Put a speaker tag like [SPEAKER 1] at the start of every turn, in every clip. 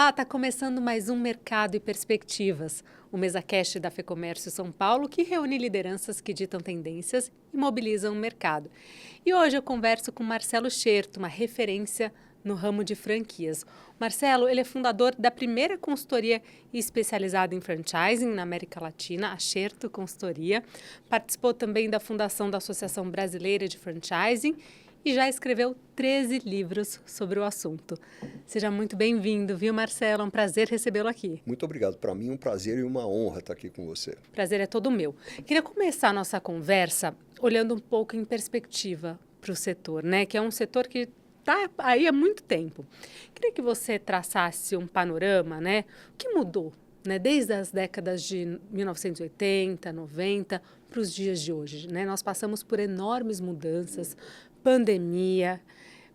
[SPEAKER 1] Olá, está começando mais um Mercado e Perspectivas, o MesaCast da FEComércio São Paulo, que reúne lideranças que ditam tendências e mobilizam o mercado. E hoje eu converso com Marcelo Scherto, uma referência no ramo de franquias. Marcelo, ele é fundador da primeira consultoria especializada em franchising na América Latina, a Scherto Consultoria. Participou também da fundação da Associação Brasileira de Franchising e já escreveu 13 livros sobre o assunto. Seja muito bem-vindo, viu, Marcelo? É um prazer recebê-lo aqui.
[SPEAKER 2] Muito obrigado. Para mim é um prazer e uma honra estar aqui com você.
[SPEAKER 1] Prazer é todo meu. Queria começar a nossa conversa olhando um pouco em perspectiva para o setor, né? Que é um setor que está aí há muito tempo. Queria que você traçasse um panorama, né? O que mudou, né? Desde as décadas de 1980, 90 para os dias de hoje, né? Nós passamos por enormes mudanças, pandemia,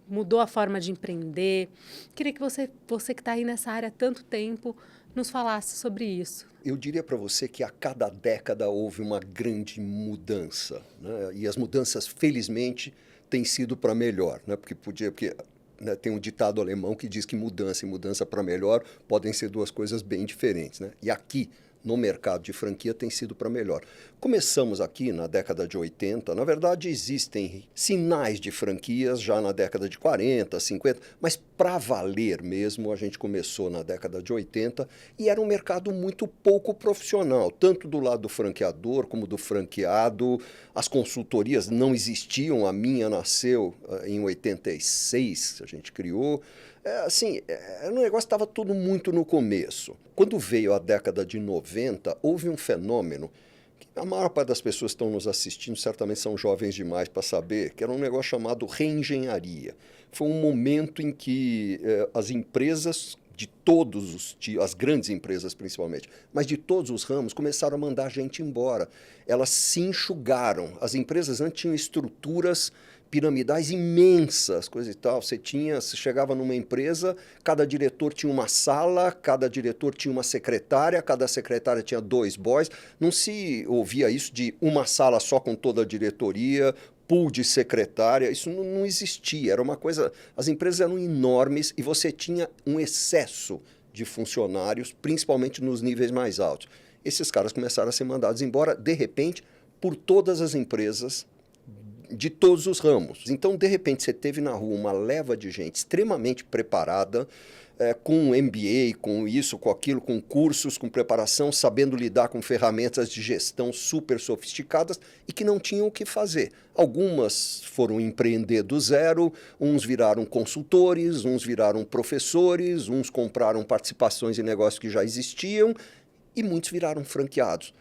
[SPEAKER 1] mudou a forma de empreender. Queria que você que está aí nessa área há tanto tempo, nos falasse sobre isso.
[SPEAKER 2] Eu diria para você que a cada década houve uma grande mudança, né? E as mudanças, felizmente, têm sido para melhor, né? Porque né, tem um ditado alemão que diz que mudança e mudança para melhor podem ser duas coisas bem diferentes, né? E aqui, no mercado de franquia, tem sido para melhor. Começamos aqui na década de 80, na verdade existem sinais de franquias já na década de 40, 50, mas para valer mesmo a gente começou na década de 80 e era um mercado muito pouco profissional, tanto do lado do franqueador como do franqueado. As consultorias não existiam, a minha nasceu em 86, a gente criou. O negócio estava tudo muito no começo. Quando veio a década de 90, houve um fenômeno que a maior parte das pessoas que estão nos assistindo certamente são jovens demais para saber, que era um negócio chamado reengenharia. Foi um momento em que as empresas de todos os tipos, as grandes empresas principalmente, mas de todos os ramos, começaram a mandar gente embora. Elas se enxugaram. As empresas antes tinham estruturas piramidais imensas, coisa e tal. Você chegava numa empresa, cada diretor tinha uma sala, cada diretor tinha uma secretária, cada secretária tinha 2 boys. Não se ouvia isso de uma sala só com toda a diretoria, pool de secretária, isso não existia. Era uma coisa, as empresas eram enormes e você tinha um excesso de funcionários, principalmente nos níveis mais altos. Esses caras começaram a ser mandados embora, de repente, por todas as empresas de todos os ramos. Então, de repente, você teve na rua uma leva de gente extremamente preparada, com MBA, com isso, com aquilo, com cursos, com preparação, sabendo lidar com ferramentas de gestão super sofisticadas e que não tinham o que fazer. Algumas foram empreender do zero, uns viraram consultores, uns viraram professores, uns compraram participações em negócios que já existiam e muitos viraram franqueados.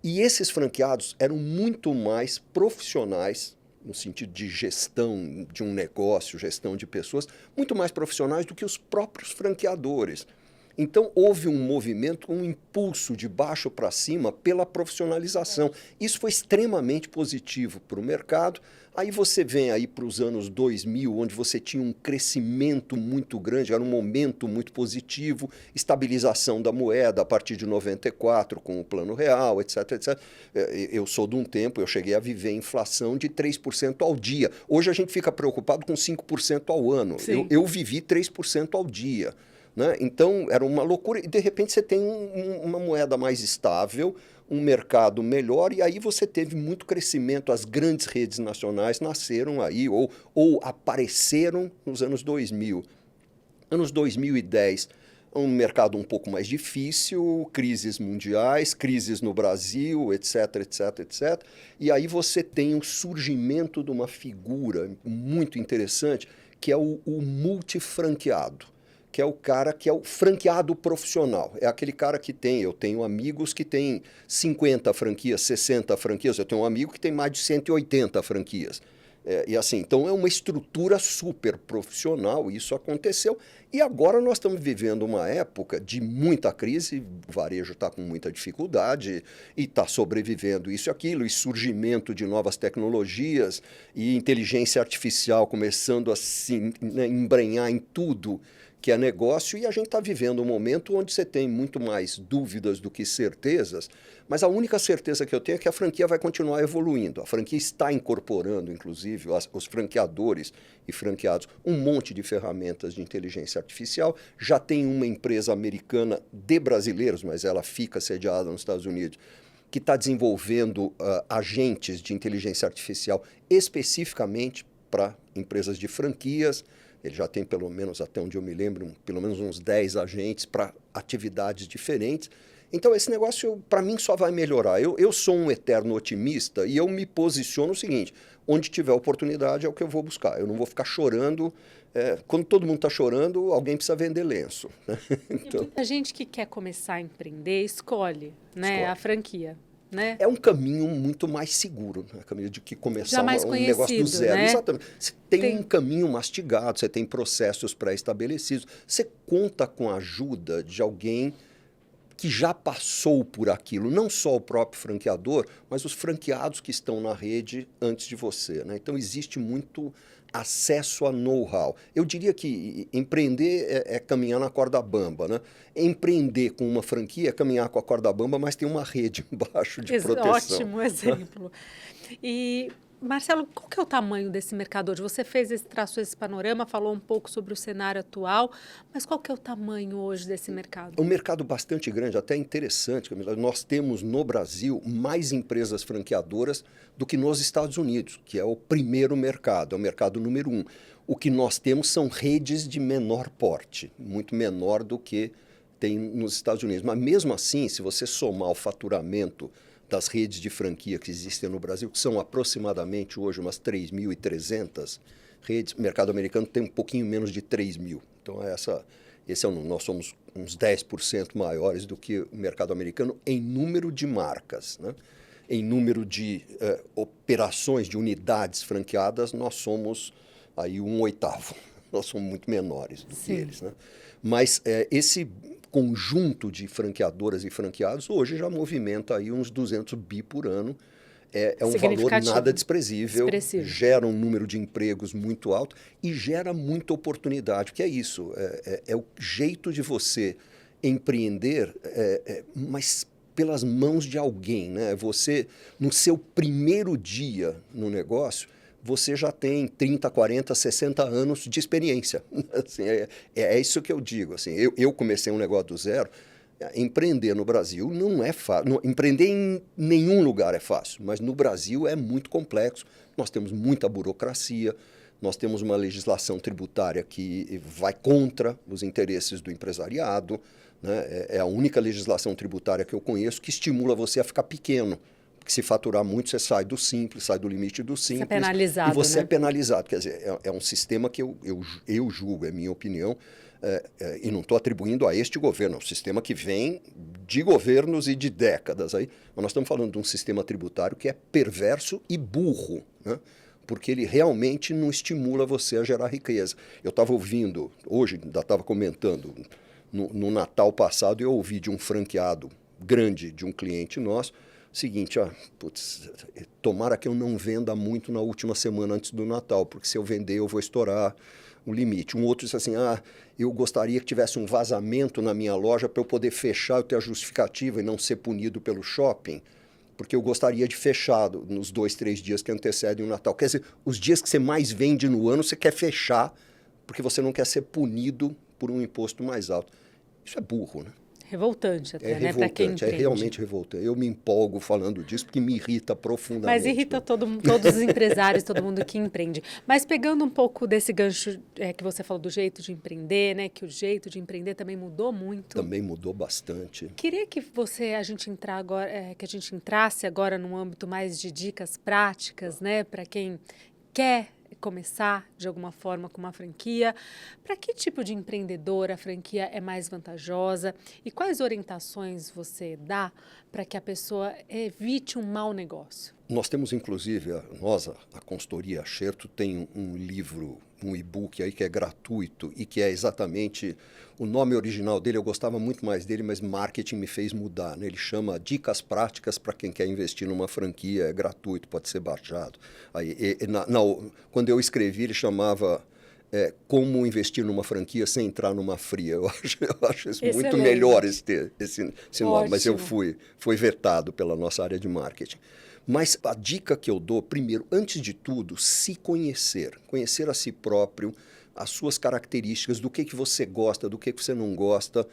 [SPEAKER 2] E esses franqueados eram muito mais profissionais, no sentido de gestão de um negócio, gestão de pessoas, muito mais profissionais do que os próprios franqueadores. Então, houve um movimento, um impulso de baixo para cima pela profissionalização. Isso foi extremamente positivo para o mercado. Aí você vem aí para os anos 2000, onde você tinha um crescimento muito grande, era um momento muito positivo, estabilização da moeda a partir de 94, com o Plano Real, etc, etc. Eu sou de um tempo, eu cheguei a viver inflação de 3% ao dia. Hoje a gente fica preocupado com 5% ao ano. Eu vivi 3% ao dia. Né? Então, era uma loucura. E, de repente, você tem uma moeda mais estável, um mercado melhor, e aí você teve muito crescimento. As grandes redes nacionais nasceram aí, ou apareceram nos anos 2000. Anos 2010, um mercado um pouco mais difícil, crises mundiais, crises no Brasil, etc, etc, etc. E aí você tem o surgimento de uma figura muito interessante, que é o multifranqueado, que é o cara que é o franqueado profissional. É aquele cara que eu tenho amigos que têm 50 franquias, 60 franquias, eu tenho um amigo que tem mais de 180 franquias. E assim, então é uma estrutura super profissional, isso aconteceu. E agora nós estamos vivendo uma época de muita crise, o varejo está com muita dificuldade e está sobrevivendo isso e aquilo, e surgimento de novas tecnologias e inteligência artificial começando a se embrenhar em tudo que é negócio, e a gente está vivendo um momento onde você tem muito mais dúvidas do que certezas, mas a única certeza que eu tenho é que a franquia vai continuar evoluindo. A franquia está incorporando, inclusive, os franqueadores e franqueados, um monte de ferramentas de inteligência artificial. Já tem uma empresa americana de brasileiros, mas ela fica sediada nos Estados Unidos, que está desenvolvendo agentes de inteligência artificial especificamente para empresas de franquias. Ele já tem, pelo menos, até onde eu me lembro, pelo menos uns 10 agentes para atividades diferentes. Então, esse negócio, para mim, só vai melhorar. Eu sou um eterno otimista e eu me posiciono o seguinte: onde tiver oportunidade é o que eu vou buscar. Eu não vou ficar chorando. Quando todo mundo está chorando, alguém precisa vender lenço. Né?
[SPEAKER 1] Então, muita gente que quer começar a empreender escolhe, né, a franquia. Né?
[SPEAKER 2] É um caminho muito mais seguro, né? Caminho de que começar um negócio do zero.
[SPEAKER 1] Né?
[SPEAKER 2] Exatamente. Você tem um caminho mastigado, você tem processos pré-estabelecidos, você conta com a ajuda de alguém que já passou por aquilo, não só o próprio franqueador, mas os franqueados que estão na rede antes de você. Né? Então, existe muito acesso a know-how. Eu diria que empreender é caminhar na corda bamba. Né? Empreender com uma franquia é caminhar com a corda bamba, mas tem uma rede embaixo de proteção.
[SPEAKER 1] Ótimo exemplo. E, Marcelo, qual que é o tamanho desse mercado hoje? Você traçou esse panorama, falou um pouco sobre o cenário atual, mas qual que é o tamanho hoje desse mercado?
[SPEAKER 2] Um mercado bastante grande, até interessante. Nós temos no Brasil mais empresas franqueadoras do que nos Estados Unidos, que é o primeiro mercado, é o mercado número 1. O que nós temos são redes de menor porte, muito menor do que tem nos Estados Unidos. Mas mesmo assim, se você somar o faturamento das redes de franquia que existem no Brasil, que são aproximadamente hoje umas 3.300 redes, o mercado americano tem um pouquinho menos de 3.000. Então, nós somos uns 10% maiores do que o mercado americano em número de marcas. Né? Em número de operações, de unidades franqueadas, nós somos aí 1/8. Nós somos muito menores do que eles. Né? Mas esse conjunto de franqueadoras e franqueados hoje já movimenta aí uns 200 bi por ano. É um valor nada desprezível, gera um número de empregos muito alto e gera muita oportunidade, porque é isso, é o jeito de você empreender, mas pelas mãos de alguém. Né? Você, no seu primeiro dia no negócio, você já tem 30, 40, 60 anos de experiência. Assim, é isso que eu digo. Assim, eu comecei um negócio do zero. Empreender no Brasil não é fácil. Empreender em nenhum lugar é fácil, mas no Brasil é muito complexo. Nós temos muita burocracia, nós temos uma legislação tributária que vai contra os interesses do empresariado. Né? É a única legislação tributária que eu conheço que estimula você a ficar pequeno. Porque se faturar muito, você sai do simples, sai do limite do simples. Você é
[SPEAKER 1] penalizado,
[SPEAKER 2] e você
[SPEAKER 1] né?
[SPEAKER 2] é penalizado. Quer dizer, é um sistema que eu julgo, é minha opinião, e não estou atribuindo a este governo, é um sistema que vem de governos e de décadas. Mas nós estamos falando de um sistema tributário que é perverso e burro, né? Porque ele realmente não estimula você a gerar riqueza. Eu estava ouvindo, hoje ainda estava comentando, no Natal passado eu ouvi de um franqueado grande de um cliente nosso, seguinte, tomara que eu não venda muito na última semana antes do Natal, porque se eu vender eu vou estourar o limite. Um outro disse assim, eu gostaria que tivesse um vazamento na minha loja para eu poder fechar, eu ter a justificativa e não ser punido pelo shopping, porque eu gostaria de fechar nos 2, 3 dias que antecedem o Natal. Quer dizer, os dias que você mais vende no ano, você quer fechar, porque você não quer ser punido por um imposto mais alto. Isso é burro, né?
[SPEAKER 1] Revoltante até, né? Para quem empreende.
[SPEAKER 2] É realmente revoltante. Eu me empolgo falando disso porque me irrita profundamente.
[SPEAKER 1] Mas irrita todos os empresários, todo mundo que empreende. Mas pegando um pouco desse gancho que você falou do jeito de empreender, né? Que o jeito de empreender também mudou muito.
[SPEAKER 2] Também mudou bastante.
[SPEAKER 1] Queria que a gente entrasse agora num âmbito mais de dicas práticas, né? Para quem quer começar de alguma forma com uma franquia, para que tipo de empreendedor a franquia é mais vantajosa e quais orientações você dá para que a pessoa evite um mau negócio?
[SPEAKER 2] Nós temos, inclusive, a consultoria Acerto tem um livro, um e-book aí que é gratuito e que é exatamente, o nome original dele, eu gostava muito mais dele, mas marketing me fez mudar, né? Ele chama Dicas Práticas para quem quer investir numa franquia, é gratuito, pode ser baixado. Quando eu escrevi, ele chamava Como investir numa franquia sem entrar numa fria. Eu acho isso muito
[SPEAKER 1] Excelente.
[SPEAKER 2] melhor esse nome, mas
[SPEAKER 1] Ótimo.
[SPEAKER 2] foi vetado pela nossa área de marketing. Mas a dica que eu dou, primeiro, antes de tudo, se conhecer a si próprio, as suas características, do que você gosta, do que você não gosta.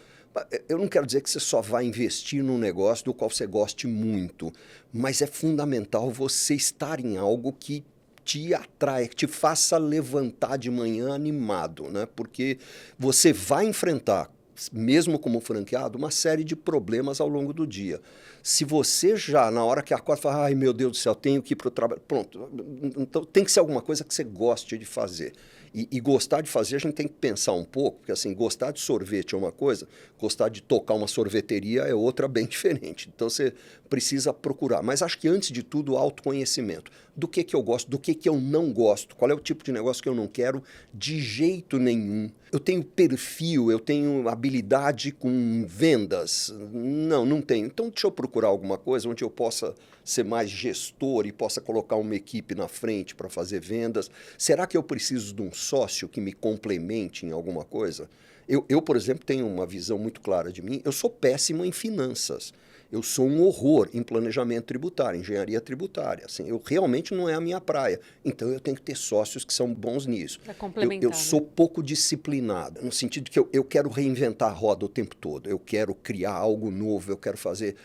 [SPEAKER 2] Eu não quero dizer que você só vai investir num negócio do qual você goste muito, mas é fundamental você estar em algo que te atrai, que te faça levantar de manhã animado, né? Porque você vai enfrentar, mesmo como franqueado, uma série de problemas ao longo do dia. Se você já, na hora que acorda, fala, ai meu Deus do céu, tenho que ir para o trabalho, pronto. Então tem que ser alguma coisa que você goste de fazer. E gostar de fazer, a gente tem que pensar um pouco, porque assim, gostar de sorvete é uma coisa, gostar de tocar uma sorveteria é outra bem diferente. Então você precisa procurar. Mas acho que antes de tudo, autoconhecimento. Do que eu gosto, do que eu não gosto, qual é o tipo de negócio que eu não quero de jeito nenhum. Eu tenho perfil, eu tenho habilidade com vendas. Não tenho. Então deixa eu procurar alguma coisa onde eu possa ser mais gestor e possa colocar uma equipe na frente para fazer vendas. Será que eu preciso de um sócio que me complemente em alguma coisa? Eu, por exemplo, tenho uma visão muito clara de mim. Eu sou péssimo em finanças. Eu sou um horror em planejamento tributário, engenharia tributária. Assim, eu realmente não é a minha praia. Então, eu tenho que ter sócios que são bons nisso.
[SPEAKER 1] Para complementar.
[SPEAKER 2] Eu sou pouco disciplinado, no sentido de que eu quero reinventar a roda o tempo todo. Eu quero criar algo novo, eu quero fazer...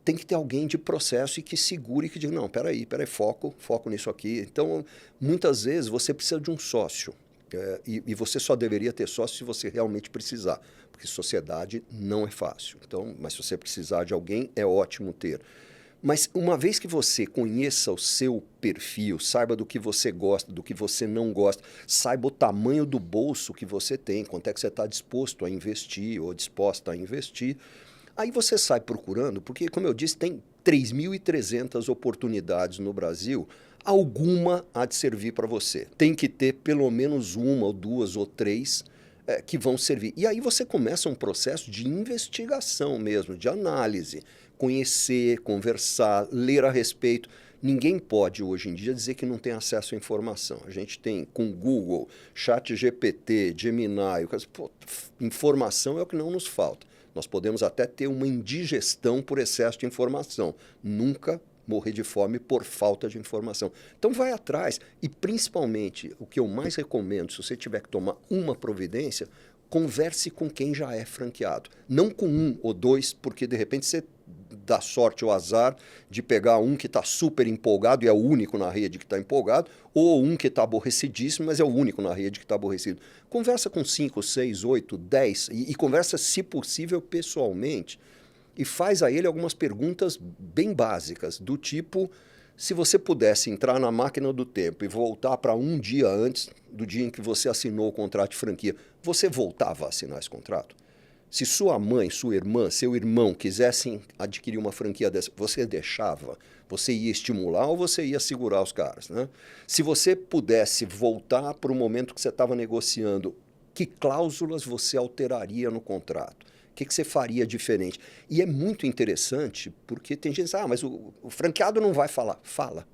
[SPEAKER 2] tem que ter alguém de processo e que segure e que diga, não, peraí, foco nisso aqui. Então, muitas vezes, você precisa de um sócio. E você só deveria ter sócio se você realmente precisar, porque sociedade não é fácil. Então, mas se você precisar de alguém, é ótimo ter. Mas uma vez que você conheça o seu perfil, saiba do que você gosta, do que você não gosta, saiba o tamanho do bolso que você tem, quanto é que você está disposto a investir ou disposta a investir, aí você sai procurando, porque, como eu disse, tem 3.300 oportunidades no Brasil, alguma há de servir para você. Tem que ter pelo menos uma ou duas ou três que vão servir. E aí você começa um processo de investigação mesmo, de análise, conhecer, conversar, ler a respeito. Ninguém pode, hoje em dia, dizer que não tem acesso à informação. A gente tem, com Google, ChatGPT, Gemini, informação é o que não nos falta. Nós podemos até ter uma indigestão por excesso de informação. Nunca morrer de fome por falta de informação. Então vai atrás e, principalmente, o que eu mais recomendo, se você tiver que tomar uma providência, converse com quem já é franqueado. Não com um ou dois, porque de repente você dá sorte ou azar de pegar um que está super empolgado e é o único na rede que está empolgado, ou um que está aborrecidíssimo, mas é o único na rede que está aborrecido. Conversa com 5, 6, 8, 10 e conversa, se possível, pessoalmente. E faz a ele algumas perguntas bem básicas, do tipo, se você pudesse entrar na máquina do tempo e voltar para um dia antes do dia em que você assinou o contrato de franquia, você voltava a assinar esse contrato? Se sua mãe, sua irmã, seu irmão quisessem adquirir uma franquia dessa, você deixava? Você ia estimular ou você ia segurar os caras, né? Se você pudesse voltar para o momento que você estava negociando, que cláusulas você alteraria no contrato? O que você faria diferente? E é muito interessante, porque tem gente que diz, mas o franqueado não vai falar. Fala.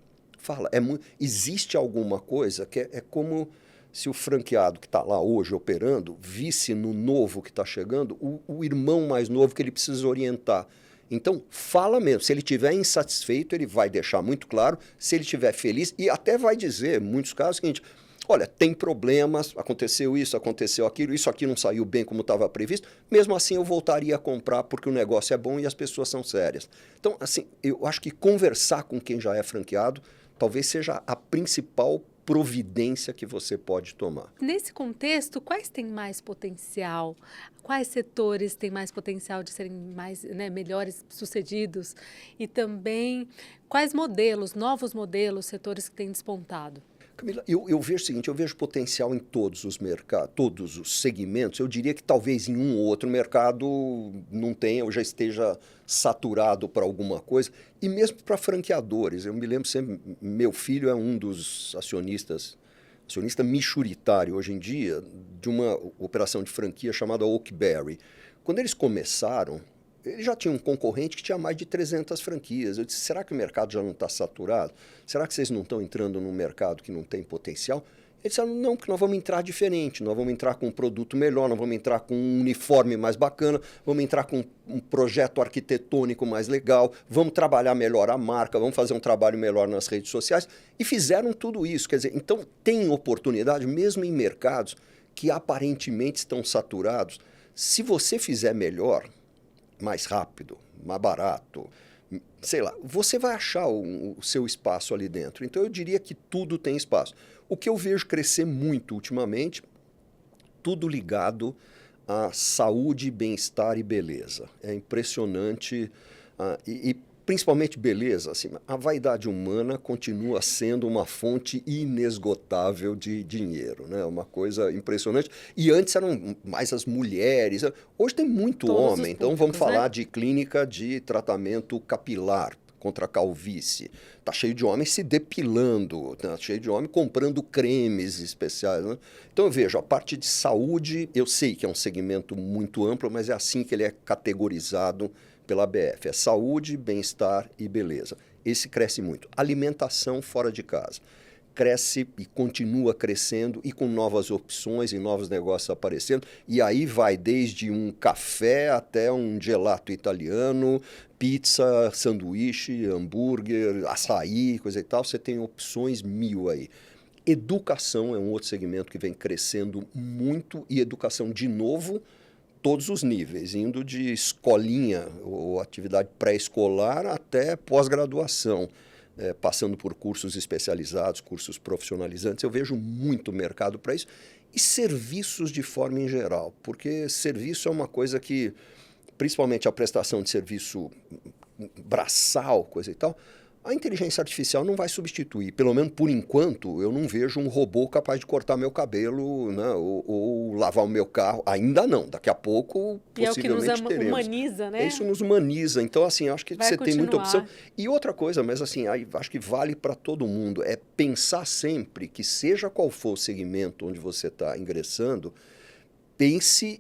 [SPEAKER 2] Existe alguma coisa que é como se o franqueado que está lá hoje operando visse no novo que está chegando o irmão mais novo que ele precisa orientar. Então, fala mesmo. Se ele estiver insatisfeito, ele vai deixar muito claro. Se ele estiver feliz, e até vai dizer, em muitos casos, o seguinte... Olha, tem problemas, aconteceu isso, aconteceu aquilo, isso aqui não saiu bem como estava previsto, mesmo assim eu voltaria a comprar porque o negócio é bom e as pessoas são sérias. Então, assim, eu acho que conversar com quem já é franqueado talvez seja a principal providência que você pode tomar.
[SPEAKER 1] Nesse contexto, quais têm mais potencial? Quais setores têm mais potencial de serem mais, melhores sucedidos? E também, quais modelos, novos modelos, setores que têm despontado?
[SPEAKER 2] Camila, eu vejo o seguinte, eu vejo potencial em todos os mercados, todos os segmentos. Eu diria que talvez em um ou outro mercado não tenha ou já esteja saturado para alguma coisa. E mesmo para franqueadores. Eu me lembro sempre, meu filho é um dos acionista michuritário hoje em dia de uma operação de franquia chamada Oakberry. Quando eles começaram, ele já tinha um concorrente que tinha mais de 300 franquias. Eu disse, será que o mercado já não está saturado? Será que vocês não estão entrando num mercado que não tem potencial? Eles disseram, não, porque nós vamos entrar diferente, nós vamos entrar com um produto melhor, nós vamos entrar com um uniforme mais bacana, vamos entrar com um projeto arquitetônico mais legal, vamos trabalhar melhor a marca, vamos fazer um trabalho melhor nas redes sociais. E fizeram tudo isso. Quer dizer, então tem oportunidade, mesmo em mercados que aparentemente estão saturados. Se você fizer melhor, mais rápido, mais barato, sei lá, você vai achar o seu espaço ali dentro. Então eu diria que tudo tem espaço. O que eu vejo crescer muito ultimamente, tudo ligado a saúde, bem-estar e beleza. É impressionante, e principalmente beleza. Assim, a vaidade humana continua sendo uma fonte inesgotável de dinheiro, né? Uma coisa impressionante. E antes eram mais as mulheres. Hoje tem muito
[SPEAKER 1] Todos
[SPEAKER 2] homem.
[SPEAKER 1] os
[SPEAKER 2] Então vamos
[SPEAKER 1] públicos,
[SPEAKER 2] falar
[SPEAKER 1] né?
[SPEAKER 2] de clínica de tratamento capilar contra a calvície. Está cheio de homens se depilando, está cheio de homens comprando cremes especiais, né? Então eu vejo, a parte de saúde, eu sei que é um segmento muito amplo, mas é assim que ele é categorizado pela ABF. É saúde, bem-estar e beleza. Esse cresce muito. Alimentação fora de casa. Cresce e continua crescendo e com novas opções e novos negócios aparecendo. E aí vai desde um café até um gelato italiano, pizza, sanduíche, hambúrguer, açaí, coisa e tal. Você tem opções mil aí. Educação é um outro segmento que vem crescendo muito e educação, de novo, todos os níveis, indo de escolinha ou atividade pré-escolar até pós-graduação. Passando por cursos especializados, cursos profissionalizantes, eu vejo muito mercado para isso. E serviços de forma em geral, porque serviço é uma coisa que, principalmente a prestação de serviço braçal, coisa e tal, a inteligência artificial não vai substituir. Pelo menos por enquanto, eu não vejo um robô capaz de cortar meu cabelo, né, ou lavar o meu carro. Ainda não. Daqui a pouco,
[SPEAKER 1] E é o que nos
[SPEAKER 2] possivelmente teremos.
[SPEAKER 1] humaniza, né?
[SPEAKER 2] Isso nos humaniza. Então, assim, acho que
[SPEAKER 1] Vai
[SPEAKER 2] você tem muita
[SPEAKER 1] continuar.
[SPEAKER 2] opção. E outra coisa, mas assim, aí, acho que vale para todo mundo, é pensar sempre que, seja qual for o segmento onde você está ingressando, pense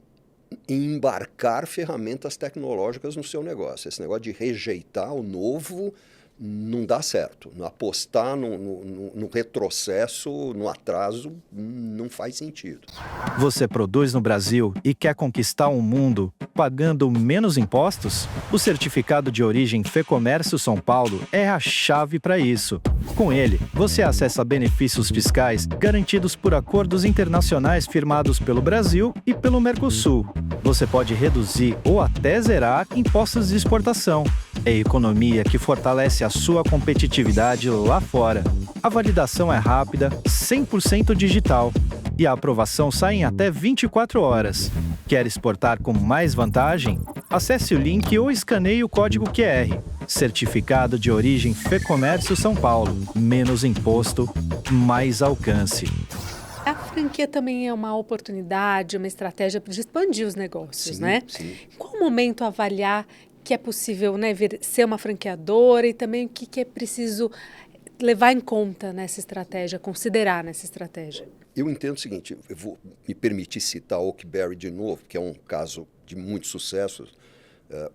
[SPEAKER 2] em embarcar ferramentas tecnológicas no seu negócio. Esse negócio de rejeitar o novo não dá certo. Apostar no retrocesso, no atraso, não faz sentido.
[SPEAKER 3] Você produz no Brasil e quer conquistar um mundo pagando menos impostos? O certificado de origem Fecomércio São Paulo é a chave para isso. Com ele, você acessa benefícios fiscais garantidos por acordos internacionais firmados pelo Brasil e pelo Mercosul. Você pode reduzir ou até zerar impostos de exportação. É economia que fortalece a sua competitividade lá fora. A validação é rápida, 100% digital. E a aprovação sai em até 24 horas. Quer exportar com mais vantagem? Acesse o link ou escaneie o código QR. Certificado de origem Fecomércio São Paulo. Menos imposto, mais alcance.
[SPEAKER 1] A franquia também é uma oportunidade, uma estratégia de expandir os negócios,
[SPEAKER 2] Sim,
[SPEAKER 1] né?
[SPEAKER 2] sim.
[SPEAKER 1] Em qual momento avaliar que é possível, né, ser uma franqueadora e também o que é preciso levar em conta nessa estratégia, considerar nessa estratégia?
[SPEAKER 2] Eu entendo o seguinte, eu vou me permitir citar Oakberry de novo, que é um caso de muito sucesso.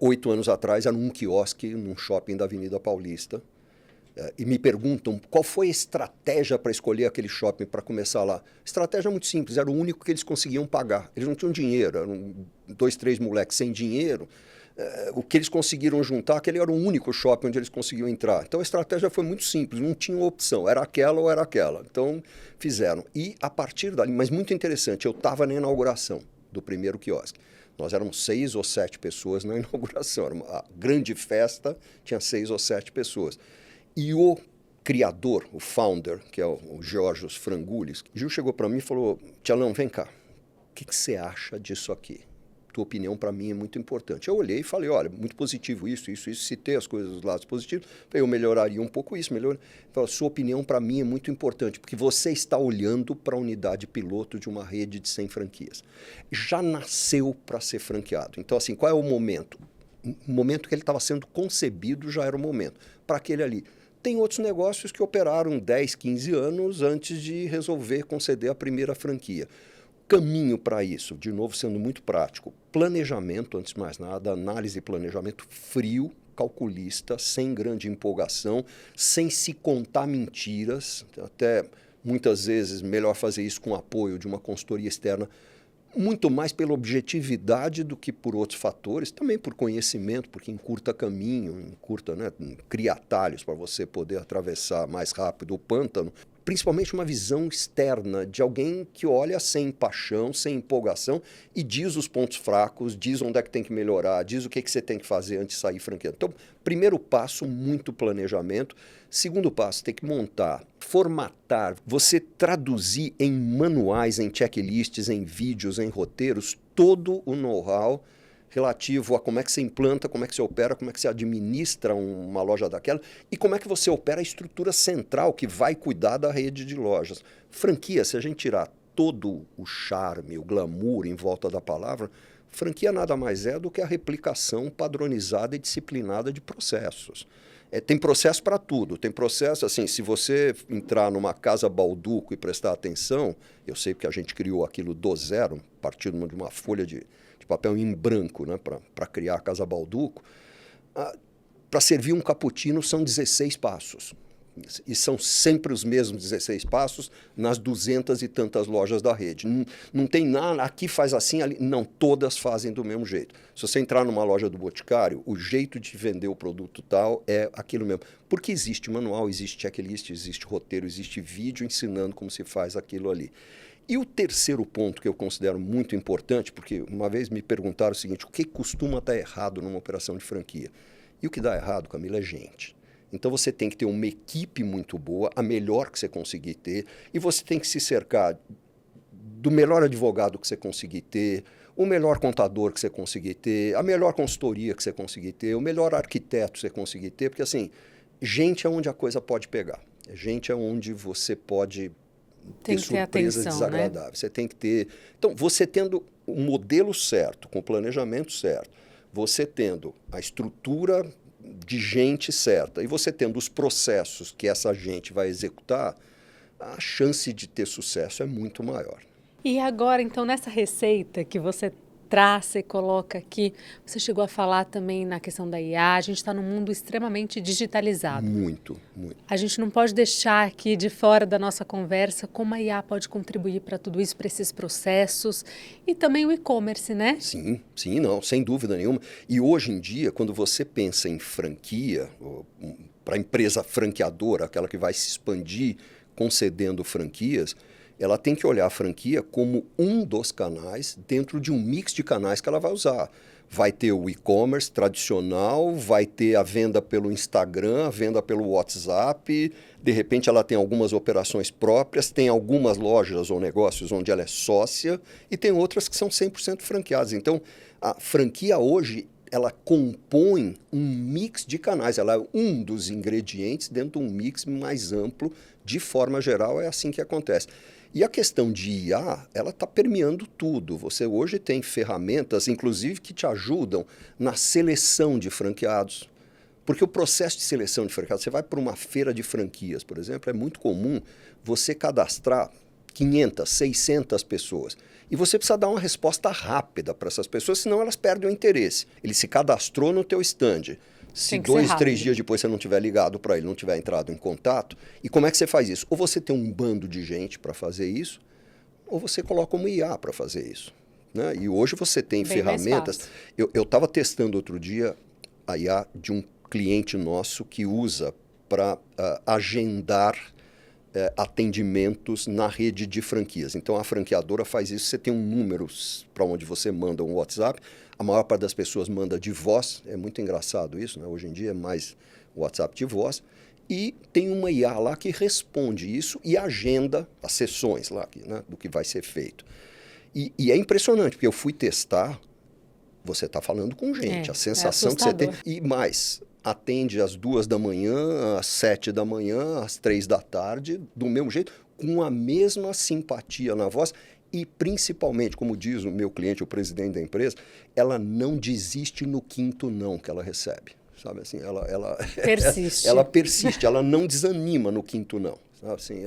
[SPEAKER 2] 8 anos atrás era um quiosque num shopping da Avenida Paulista. E me perguntam qual foi a estratégia para escolher aquele shopping para começar lá. Estratégia muito simples, era o único que eles conseguiam pagar. Eles não tinham dinheiro, eram 2, 3 moleques sem dinheiro. O que eles conseguiram juntar, aquele era o único shopping onde eles conseguiam entrar. Então a estratégia foi muito simples, não tinha opção, era aquela ou era aquela. Então fizeram. E a partir dali, mas muito interessante, eu estava na inauguração do primeiro quiosque. Nós éramos 6 ou 7 pessoas na inauguração, era uma grande festa, tinha 6 ou 7 pessoas. E o criador, o founder, que é o Georgios Frangoulis, Gil chegou para mim e falou, Tchalão, vem cá, o que você acha disso aqui? Tua opinião para mim é muito importante. Eu olhei e falei, olha, muito positivo isso, citei as coisas dos lados positivos, eu melhoraria um pouco isso, Então, sua opinião para mim é muito importante, porque você está olhando para a unidade piloto de uma rede de 100 franquias. Já nasceu para ser franqueado. Então, assim, qual é o momento? O momento que ele estava sendo concebido já era o momento, para aquele ali. Tem outros negócios que operaram 10, 15 anos antes de resolver conceder a primeira franquia. Caminho para isso, de novo sendo muito prático, planejamento, antes de mais nada, análise e planejamento frio, calculista, sem grande empolgação, sem se contar mentiras. Até Muitas vezes, melhor fazer isso com o apoio de uma consultoria externa, muito mais pela objetividade do que por outros fatores, também por conhecimento, porque encurta caminho, né, cria atalhos para você poder atravessar mais rápido o pântano. Principalmente uma visão externa de alguém que olha sem paixão, sem empolgação e diz os pontos fracos, diz onde é que tem que melhorar, diz o que você tem que fazer antes de sair franqueando. Então, primeiro passo, muito planejamento. Segundo passo, tem que montar, formatar, você traduzir em manuais, em checklists, em vídeos, em roteiros, todo o know-how relativo a como é que você implanta, como é que você opera, como é que você administra uma loja daquela e como é que você opera a estrutura central que vai cuidar da rede de lojas. Franquia, se a gente tirar todo o charme, o glamour em volta da palavra, franquia nada mais é do que a replicação padronizada e disciplinada de processos. Tem processo para tudo, tem processo, assim, se você entrar numa Casa Balduco e prestar atenção, eu sei porque a gente criou aquilo do zero, partindo de uma folha de papel em branco, né, para criar a Casa Balduco, para servir um cappuccino são 16 passos. E são sempre os mesmos 16 passos nas 200 e tantas lojas da rede. Não tem nada, aqui faz assim, ali. Não, todas fazem do mesmo jeito. Se você entrar numa loja do Boticário, o jeito de vender o produto tal é aquilo mesmo. Porque existe manual, existe checklist, existe roteiro, existe vídeo ensinando como se faz aquilo ali. E o terceiro ponto que eu considero muito importante, porque uma vez me perguntaram o seguinte, o que costuma estar errado numa operação de franquia? E o que dá errado, Camila, é gente. Então você tem que ter uma equipe muito boa, a melhor que você conseguir ter, e você tem que se cercar do melhor advogado que você conseguir ter, o melhor contador que você conseguir ter, a melhor consultoria que você conseguir ter, o melhor arquiteto que você conseguir ter, porque assim, gente é onde a coisa pode pegar. Gente é onde você pode ter surpresas desagradáveis. Né? Você tem que ter... Então, você tendo o modelo certo, com o planejamento certo, você tendo a estrutura de gente certa e você tendo os processos que essa gente vai executar, a chance de ter sucesso é muito maior.
[SPEAKER 1] E agora, então, nessa receita que você traz e coloca aqui, você chegou a falar também na questão da IA, a gente está num mundo extremamente digitalizado.
[SPEAKER 2] Muito, muito.
[SPEAKER 1] A gente não pode deixar aqui de fora da nossa conversa como a IA pode contribuir para tudo isso, para esses processos e também o e-commerce, né?
[SPEAKER 2] Sim, não, sem dúvida nenhuma. E hoje em dia, quando você pensa em franquia, para a empresa franqueadora, aquela que vai se expandir concedendo franquias, ela tem que olhar a franquia como um dos canais dentro de um mix de canais que ela vai usar. Vai ter o e-commerce tradicional, vai ter a venda pelo Instagram, a venda pelo WhatsApp, de repente ela tem algumas operações próprias, tem algumas lojas ou negócios onde ela é sócia e tem outras que são 100% franqueadas. Então, a franquia hoje, ela compõe um mix de canais, ela é um dos ingredientes dentro de um mix mais amplo, de forma geral, é assim que acontece. E a questão de IA, ela está permeando tudo. Você hoje tem ferramentas, inclusive, que te ajudam na seleção de franqueados. Porque o processo de seleção de franqueados, você vai para uma feira de franquias, por exemplo, é muito comum você cadastrar 500, 600 pessoas. E você precisa dar uma resposta rápida para essas pessoas, senão elas perdem o interesse. Ele se cadastrou no teu stand. Se 2, 3 dias depois você não tiver ligado para ele, não tiver entrado em contato, e como é que você faz isso? Ou você tem um bando de gente para fazer isso, ou você coloca uma IA para fazer isso. Né? E hoje você tem bem ferramentas. Eu estava testando outro dia a IA de um cliente nosso que usa para agendar atendimentos na rede de franquias. Então a franqueadora faz isso, você tem um número para onde você manda um WhatsApp, a maior parte das pessoas manda de voz, é muito engraçado isso, né? Hoje em dia é mais WhatsApp de voz, e tem uma IA lá que responde isso e agenda as sessões lá, né, do que vai ser feito. E é impressionante, porque eu fui testar, você está falando com gente, a sensação que você tem, e mais, atende às 2 da manhã, às 7 da manhã, às 3 da tarde, do mesmo jeito, com a mesma simpatia na voz e principalmente, como diz o meu cliente, o presidente da empresa, ela não desiste no 5º não que ela recebe. Sabe assim, ela persiste. Ela persiste, ela não desanima no 5º não. Sabe assim,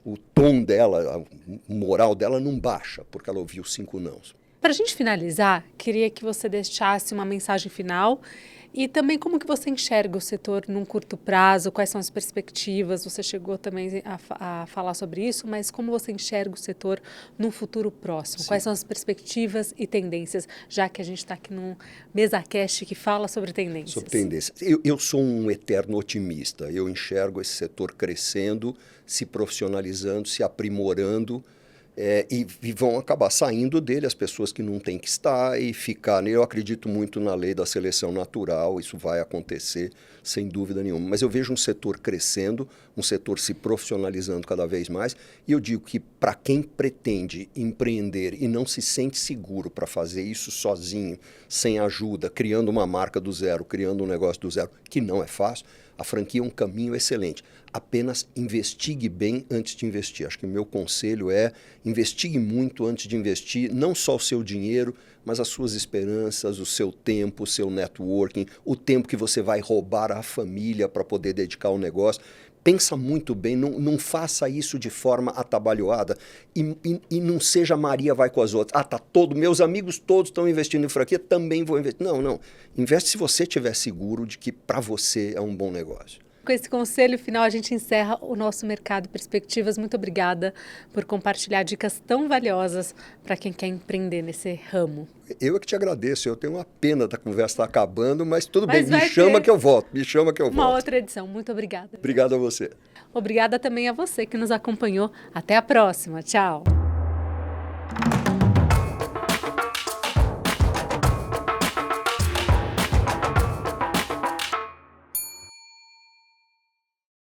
[SPEAKER 2] o tom dela, a moral dela não baixa porque ela ouviu 5 nãos.
[SPEAKER 1] Para a gente finalizar, queria que você deixasse uma mensagem final E também como que você enxerga o setor num curto prazo? Quais são as perspectivas? Você chegou também a falar sobre isso, mas como você enxerga o setor num futuro próximo?
[SPEAKER 2] Sim.
[SPEAKER 1] Quais são as perspectivas e tendências, já que a gente está aqui num MesaCast que fala sobre tendências?
[SPEAKER 2] Sobre tendências. Eu sou um eterno otimista. Eu enxergo esse setor crescendo, se profissionalizando, se aprimorando, e vão acabar saindo dele as pessoas que não têm que estar e ficar. Eu acredito muito na lei da seleção natural, isso vai acontecer sem dúvida nenhuma. Mas eu vejo um setor crescendo, um setor se profissionalizando cada vez mais, e eu digo que para quem pretende empreender e não se sente seguro para fazer isso sozinho, sem ajuda, criando uma marca do zero, criando um negócio do zero, que não é fácil, a franquia é um caminho excelente. Apenas investigue bem antes de investir. Acho que o meu conselho é investigue muito antes de investir, não só o seu dinheiro, mas as suas esperanças, o seu tempo, o seu networking, o tempo que você vai roubar à família para poder dedicar ao negócio. Pensa muito bem, não faça isso de forma atabalhoada e não seja Maria vai com as outras. Meus amigos todos estão investindo em franquia, também vou investir. Não. Investe se você estiver seguro de que para você é um bom negócio.
[SPEAKER 1] Com esse conselho final, a gente encerra o nosso Mercado Perspectivas. Muito obrigada por compartilhar dicas tão valiosas para quem quer empreender nesse ramo.
[SPEAKER 2] Eu é que te agradeço. Eu tenho uma pena da conversa estar acabando, mas tudo bem,
[SPEAKER 1] Mas
[SPEAKER 2] me chama que eu volto.
[SPEAKER 1] Uma outra edição. Muito obrigada.
[SPEAKER 2] Obrigado a você.
[SPEAKER 1] Obrigada também a você que nos acompanhou. Até a próxima. Tchau.